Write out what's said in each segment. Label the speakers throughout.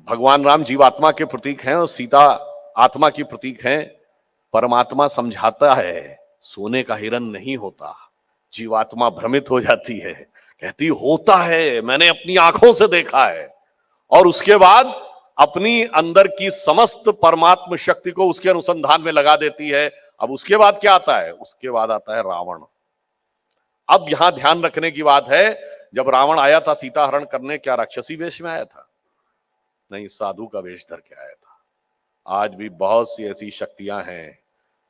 Speaker 1: भगवान राम जीवात्मा के प्रतीक हैं और सीता आत्मा की प्रतीक हैं। परमात्मा समझाता है सोने का हिरण नहीं होता। जीवात्मा भ्रमित हो जाती है, कहती होता है, मैंने अपनी आंखों से देखा है। और उसके बाद अपनी अंदर की समस्त परमात्म शक्ति को उसके अनुसंधान में लगा देती है। अब उसके बाद क्या आता है? उसके बाद आता है रावण। अब यहां ध्यान रखने की बात है, जब रावण आया था सीता हरण करने, क्या राक्षसी वेश में आया था? नहीं, साधु का वेश धर के आया था। आज भी बहुत सी ऐसी शक्तियां हैं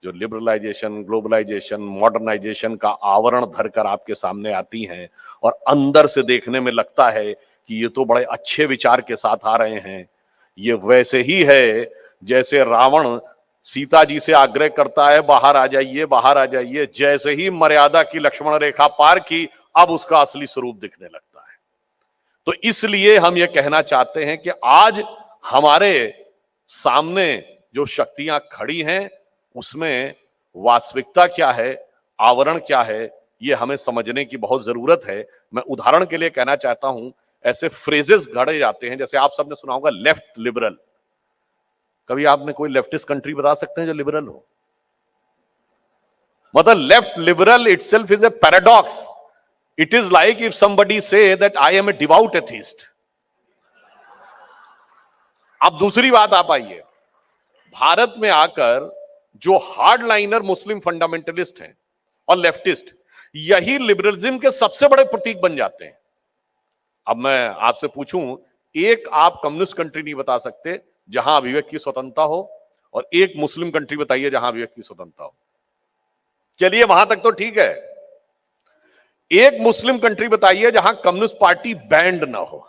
Speaker 1: जो लिबरलाइजेशन, ग्लोबलाइजेशन, मॉडर्नाइजेशन का आवरण धरकर आपके सामने आती हैं और अंदर से देखने में लगता है कि ये तो बड़े अच्छे विचार के साथ आ रहे हैं। ये वैसे ही है जैसे रावण सीता जी से आग्रह करता है, बाहर आ जाइए, बाहर आ जाइए। जैसे ही मर्यादा की लक्ष्मण रेखा पार की, अब उसका असली स्वरूप दिखने लगता है। तो इसलिए हम ये कहना चाहते हैं कि आज हमारे सामने जो शक्तियां खड़ी हैं, उसमें वास्तविकता क्या है, आवरण क्या है, ये हमें समझने की बहुत जरूरत है। मैं उदाहरण के लिए कहना चाहता हूं, ऐसे फ्रेजेस गढ़े जाते हैं, जैसे आप सबने सुना होगा लेफ्ट लिबरल। कभी आपने कोई लेफ्टिस्ट कंट्री बता सकते हैं जो लिबरल हो? मतलब left liberal itself is a paradox. It is like if somebody say that I am a devout atheist. अब दूसरी बात आप आइए, भारत में आकर जो हार्डलाइनर मुस्लिम फंडामेंटलिस्ट हैं और लेफ्टिस्ट, यही लिबरलिज्म के सबसे बड़े प्रतीक बन जाते हैं। अब मैं आपसे पूछूं, एक आप कम्युनिस्ट कंट्री नहीं बता सकते जहां अभिव्यक्ति की स्वतंत्रता हो, और एक मुस्लिम कंट्री बताइए जहां अभिव्यक्ति की स्वतंत्रता हो। चलिए वहां तक तो ठीक है। एक मुस्लिम कंट्री बताइए जहां कम्युनिस्ट पार्टी बैंड ना हो।